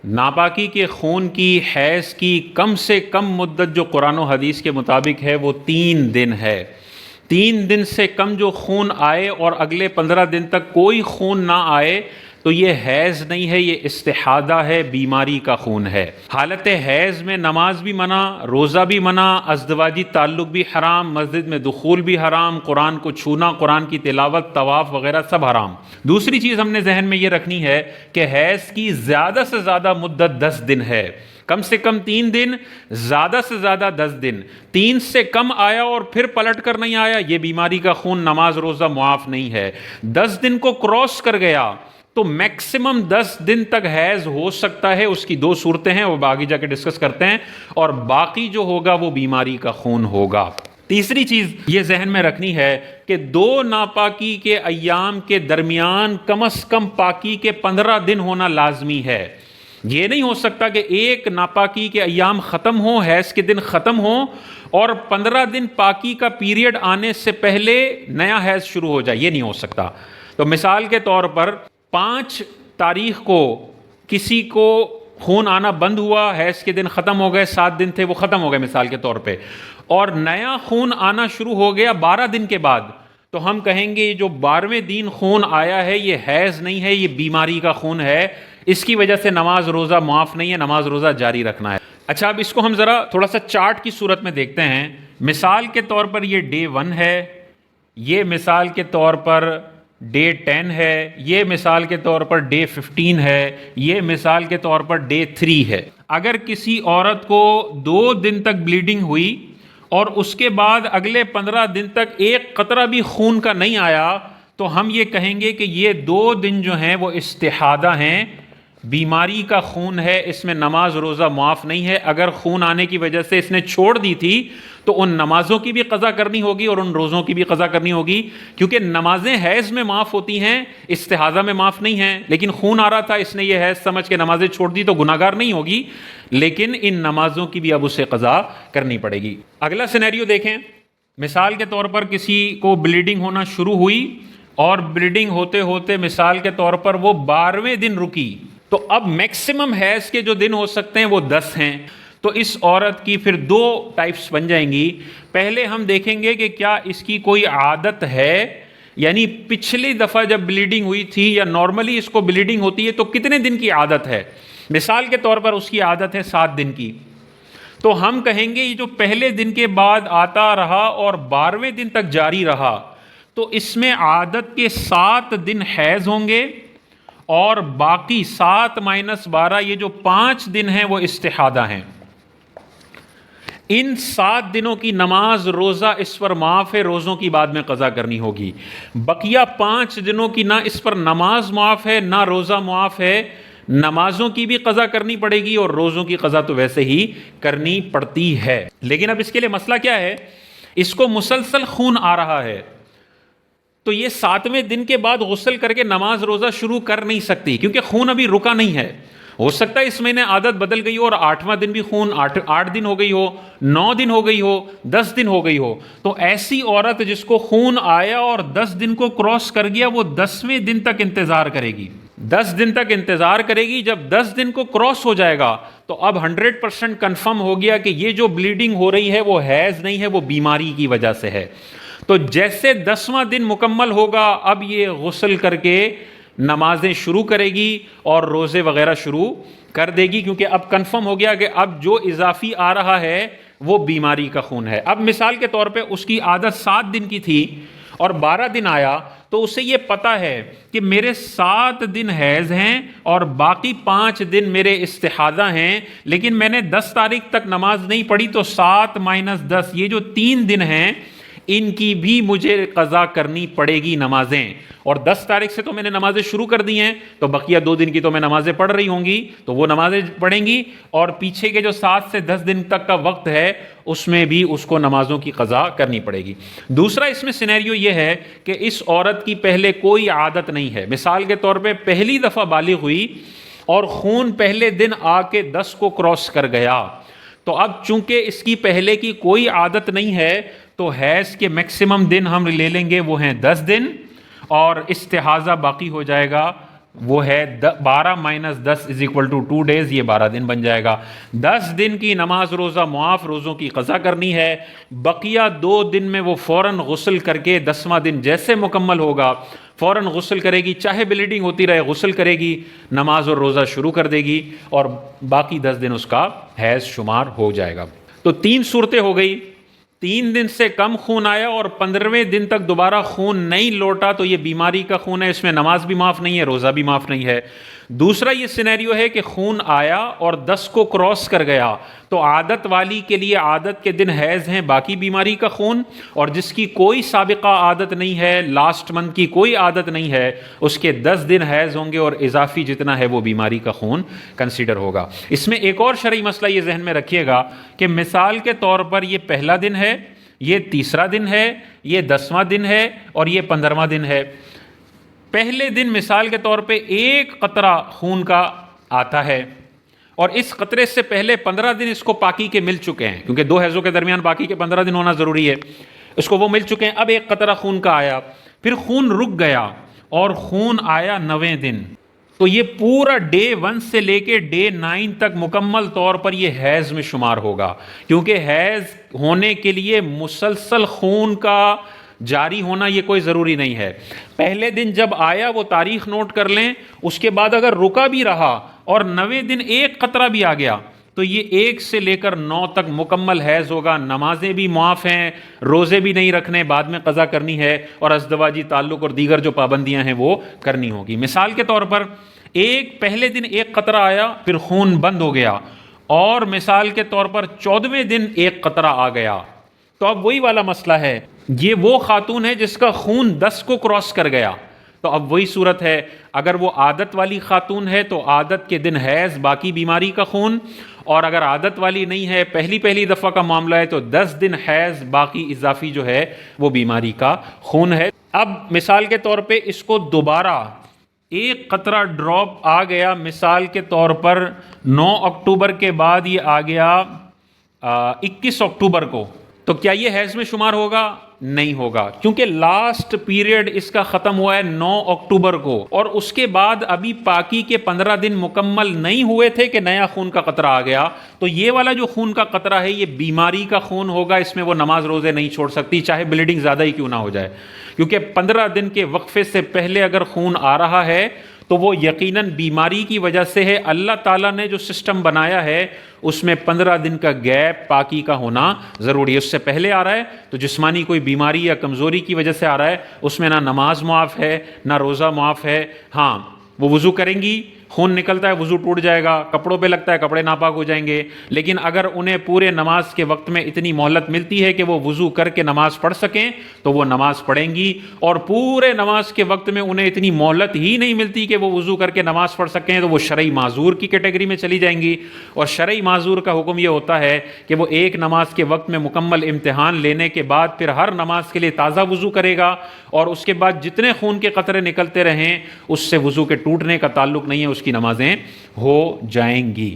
ناپاکی کے خون کی، حیض کی کم سے کم مدت جو قرآن و حدیث کے مطابق ہے وہ 3 دن ہے۔ 3 دن سے کم جو خون آئے اور اگلے 15 دن تک کوئی خون نہ آئے تو یہ حیض نہیں ہے، یہ استحاضہ ہے، بیماری کا خون ہے۔ حالت حیض میں نماز بھی منع، روزہ بھی منع، ازدواجی تعلق بھی حرام، مسجد میں دخول بھی حرام، قرآن کو چھونا، قرآن کی تلاوت، طواف وغیرہ سب حرام۔ دوسری چیز ہم نے ذہن میں یہ رکھنی ہے کہ حیض کی زیادہ سے زیادہ مدت 10 دن ہے، کم سے کم 3 دن، زیادہ سے زیادہ 10 دن۔ 3 سے کم آیا اور پھر پلٹ کر نہیں آیا، یہ بیماری کا خون، نماز روزہ معاف نہیں ہے۔ 10 دن کو کراس کر گیا تو میکسیمم 10 دن تک حیض ہو سکتا ہے، اس کی 2 صورتیں ہیں، وہ آگے جا کے ڈسکس کرتے ہیں، اور باقی جو ہوگا وہ بیماری کا خون ہوگا۔ تیسری چیز یہ ذہن میں رکھنی ہے کہ 2 ناپاکی کے ایام کے درمیان کم از کم پاکی کے 15 دن ہونا لازمی ہے۔ یہ نہیں ہو سکتا کہ ایک ناپاکی کے ایام ختم ہوں، حیض کے دن ختم ہوں، اور 15 دن پاکی کا پیریڈ آنے سے پہلے نیا حیض شروع ہو جائے، یہ نہیں ہو سکتا۔ تو مثال کے طور پر 5 تاریخ کو کسی کو خون آنا بند ہوا، حیض کے دن ختم ہو گئے، 7 دن تھے وہ ختم ہو گئے مثال کے طور پہ، اور نیا خون آنا شروع ہو گیا 12 دن کے بعد، تو ہم کہیں گے یہ جو 12ویں دن خون آیا ہے یہ حیض نہیں ہے، یہ بیماری کا خون ہے، اس کی وجہ سے نماز روزہ معاف نہیں ہے، نماز روزہ جاری رکھنا ہے۔ اچھا، اب اس کو ہم ذرا تھوڑا سا چارٹ کی صورت میں دیکھتے ہیں۔ مثال کے طور پر یہ ڈے 1 ہے، یہ مثال کے طور پر ڈے 10 ہے، یہ مثال کے طور پر ڈے 15 ہے، یہ مثال کے طور پر ڈے 3 ہے۔ اگر کسی عورت کو 2 دن تک بلیڈنگ ہوئی اور اس کے بعد اگلے 15 دن تک ایک قطرہ بھی خون کا نہیں آیا تو ہم یہ کہیں گے کہ یہ 2 دن جو ہیں وہ استحاضہ ہیں، بیماری کا خون ہے، اس میں نماز روزہ معاف نہیں ہے۔ اگر خون آنے کی وجہ سے اس نے چھوڑ دی تھی تو ان نمازوں کی بھی قضا کرنی ہوگی اور ان روزوں کی بھی قضا کرنی ہوگی، کیونکہ نمازیں حیض میں معاف ہوتی ہیں، استحاضہ میں معاف نہیں ہیں۔ لیکن خون آ رہا تھا، اس نے یہ حیض سمجھ کے نمازیں چھوڑ دی تو گناہگار نہیں ہوگی، لیکن ان نمازوں کی بھی اب اسے قضا کرنی پڑے گی۔ اگلا سینیریو دیکھیں۔ مثال کے طور پر کسی کو بلیڈنگ ہونا شروع ہوئی اور بلیڈنگ ہوتے ہوتے مثال کے طور پر وہ 12ویں دن رکی، تو اب میکسیمم حیض کے جو دن ہو سکتے ہیں وہ 10 ہیں۔ تو اس عورت کی پھر 2 ٹائپس بن جائیں گی۔ پہلے ہم دیکھیں گے کہ کیا اس کی کوئی عادت ہے، یعنی پچھلی دفعہ جب بلیڈنگ ہوئی تھی یا نارملی اس کو بلیڈنگ ہوتی ہے تو کتنے دن کی عادت ہے۔ مثال کے طور پر اس کی عادت ہے 7 دن کی، تو ہم کہیں گے یہ جو پہلے دن کے بعد آتا رہا اور 12ویں دن تک جاری رہا تو اس میں عادت کے 7 دن حیض ہوں گے، اور باقی 7 - 12 یہ جو 5 دن ہیں وہ استحاضہ ہیں۔ ان 7 دنوں کی نماز روزہ اس پر معاف ہے، روزوں کی بعد میں قضا کرنی ہوگی۔ بقیہ 5 دنوں کی نہ اس پر نماز معاف ہے نہ روزہ معاف ہے، نمازوں کی بھی قضا کرنی پڑے گی اور روزوں کی قضا تو ویسے ہی کرنی پڑتی ہے۔ لیکن اب اس کے لیے مسئلہ کیا ہے، اس کو مسلسل خون آ رہا ہے تو یہ 7ویں دن کے بعد غسل کر کے نماز روزہ شروع کر نہیں سکتی، کیونکہ خون ابھی رکا نہیں ہے۔ ہو سکتا ہے اس مہینے عادت بدل گئی ہو اور 8واں دن بھی خون 8 دن ہو گئی ہو، 9 دن ہو گئی ہو، 10 دن ہو گئی ہو، تو ایسی عورت جس کو خون آیا اور 10 دن کو کراس کر گیا وہ 10ویں دن تک انتظار کرے گی۔ 10 دن تک انتظار کرے گی، جب 10 دن کو کراس ہو جائے گا تو اب 100% کنفرم ہو گیا کہ یہ جو بلیڈنگ ہو رہی ہے وہ حیض نہیں ہے، وہ بیماری کی وجہ سے ہے۔ تو جیسے 10واں دن مکمل ہوگا اب یہ غسل کر کے نمازیں شروع کرے گی اور روزے وغیرہ شروع کر دے گی، کیونکہ اب کنفرم ہو گیا کہ اب جو اضافی آ رہا ہے وہ بیماری کا خون ہے۔ اب مثال کے طور پہ اس کی عادت 7 دن کی تھی اور 12 دن آیا تو اسے یہ پتا ہے کہ میرے 7 دن حیض ہیں اور باقی 5 دن میرے استحاضہ ہیں، لیکن میں نے 10 تاریخ تک نماز نہیں پڑھی تو 7 - 10 یہ جو 3 دن ہیں ان کی بھی مجھے قضا کرنی پڑے گی نمازیں، اور 10 تاریخ سے تو میں نے نمازیں شروع کر دی ہیں تو بقیہ 2 دن کی تو میں نمازیں پڑھ رہی ہوں گی، تو وہ نمازیں پڑھیں گی، اور پیچھے کے جو 7 سے 10 دن تک کا وقت ہے اس میں بھی اس کو نمازوں کی قضا کرنی پڑے گی۔ دوسرا اس میں سینیریو یہ ہے کہ اس عورت کی پہلے کوئی عادت نہیں ہے، مثال کے طور پہ پہلی دفعہ بالغ ہوئی اور خون پہلے دن آ کے 10 کو کراس کر گیا، تو اب چونکہ اس کی پہلے کی کوئی عادت نہیں ہے تو حیض کے میکسیمم دن ہم لے لیں گے وہ ہیں 10 دن، اور استحاضہ باقی ہو جائے گا وہ ہے 12 minus 10 is equal to 2 days، یہ 12 دن بن جائے گا۔ 10 دن کی نماز روزہ معاف، روزوں کی قضا کرنی ہے، بقیہ 2 دن میں وہ فوراً غسل کر کے 10واں دن جیسے مکمل ہوگا فوراً غسل کرے گی، چاہے بلیڈنگ ہوتی رہے غسل کرے گی، نماز اور روزہ شروع کر دے گی، اور باقی 10 دن اس کا حیض شمار ہو جائے گا۔ تو 3 صورتیں ہو گئی، 3 دن سے کم خون آیا اور 15ویں دن تک دوبارہ خون نہیں لوٹا تو یہ بیماری کا خون ہے، اس میں نماز بھی معاف نہیں ہے، روزہ بھی معاف نہیں ہے۔ دوسرا یہ سینیریو ہے کہ خون آیا اور 10 کو کراس کر گیا، تو عادت والی کے لیے عادت کے دن حیض ہیں، باقی بیماری کا خون، اور جس کی کوئی سابقہ عادت نہیں ہے، لاسٹ منتھ کی کوئی عادت نہیں ہے، اس کے 10 دن حیض ہوں گے اور اضافی جتنا ہے وہ بیماری کا خون کنسیڈر ہوگا۔ اس میں ایک اور شرعی مسئلہ یہ ذہن میں رکھیے گا کہ مثال کے طور پر یہ پہلا دن ہے، یہ تیسرا دن ہے، یہ 10واں دن ہے اور یہ 15واں دن ہے۔ پہلے دن مثال کے طور پہ 1 قطرہ خون کا آتا ہے، اور اس قطرے سے پہلے 15 دن اس کو پاکی کے مل چکے ہیں، کیونکہ 2 حیضوں کے درمیان پاکی کے 15 دن ہونا ضروری ہے، اس کو وہ مل چکے ہیں۔ اب 1 قطرہ خون کا آیا، پھر خون رک گیا اور خون آیا 9ویں دن، تو یہ پورا ڈے 1 سے لے کے ڈے 9 تک مکمل طور پر یہ حیض میں شمار ہوگا، کیونکہ حیض ہونے کے لیے مسلسل خون کا جاری ہونا یہ کوئی ضروری نہیں ہے۔ پہلے دن جب آیا وہ تاریخ نوٹ کر لیں، اس کے بعد اگر رکا بھی رہا اور 9ویں دن 1 قطرہ بھی آ گیا تو یہ 1 سے لے کر 9 تک مکمل حیض ہوگا، نمازیں بھی معاف ہیں، روزے بھی نہیں رکھنے، بعد میں قضا کرنی ہے، اور ازدواجی تعلق اور دیگر جو پابندیاں ہیں وہ کرنی ہوگی۔ مثال کے طور پر پہلے دن 1 قطرہ آیا، پھر خون بند ہو گیا، اور مثال کے طور پر 14ویں دن 1 قطرہ آ گیا، تو اب وہی والا مسئلہ ہے، یہ وہ خاتون ہے جس کا خون 10 کو کراس کر گیا، تو اب وہی صورت ہے، اگر وہ عادت والی خاتون ہے تو عادت کے دن حیض، باقی بیماری کا خون، اور اگر عادت والی نہیں ہے، پہلی دفعہ کا معاملہ ہے، تو 10 دن حیض، باقی اضافی جو ہے وہ بیماری کا خون ہے۔ اب مثال کے طور پہ اس کو دوبارہ 1 قطرہ ڈراپ آ گیا، مثال کے طور پر 9 اکتوبر کے بعد یہ آ گیا 21 اکتوبر کو، تو کیا یہ حیض میں شمار ہوگا؟ نہیں ہوگا، کیونکہ لاسٹ پیریڈ اس کا ختم ہوا ہے 9 اکتوبر کو، اور اس کے بعد ابھی پاکی کے 15 دن مکمل نہیں ہوئے تھے کہ نیا خون کا قطرہ آ گیا، تو یہ والا جو خون کا قطرہ ہے یہ بیماری کا خون ہوگا، اس میں وہ نماز روزے نہیں چھوڑ سکتی، چاہے بلیڈنگ زیادہ ہی کیوں نہ ہو جائے، کیونکہ 15 دن کے وقفے سے پہلے اگر خون آ رہا ہے تو وہ یقیناً بیماری کی وجہ سے ہے۔ اللہ تعالیٰ نے جو سسٹم بنایا ہے اس میں 15 دن کا گیپ پاکی کا ہونا ضروری ہے، اس سے پہلے آ رہا ہے تو جسمانی کوئی بیماری یا کمزوری کی وجہ سے آ رہا ہے، اس میں نہ نماز معاف ہے نہ روزہ معاف ہے۔ ہاں وہ وضو کریں گی، خون نکلتا ہے وضو ٹوٹ جائے گا، کپڑوں پہ لگتا ہے کپڑے ناپاک ہو جائیں گے، لیکن اگر انہیں پورے نماز کے وقت میں اتنی مہلت ملتی ہے کہ وہ وضو کر کے نماز پڑھ سکیں تو وہ نماز پڑھیں گی، اور پورے نماز کے وقت میں انہیں اتنی مہلت ہی نہیں ملتی کہ وہ وضو کر کے نماز پڑھ سکیں تو وہ شرعی معذور کی کیٹیگری میں چلی جائیں گی۔ اور شرعی معذور کا حکم یہ ہوتا ہے کہ وہ ایک نماز کے وقت میں مکمل امتحان لینے کے بعد پھر ہر نماز کے لیے تازہ وضو کرے گا، اور اس کے بعد جتنے خون کے قطرے نکلتے رہیں اس سے وضو کے ٹوٹنے کا تعلق نہیں ہے، اس کی نمازیں ہو جائیں گی۔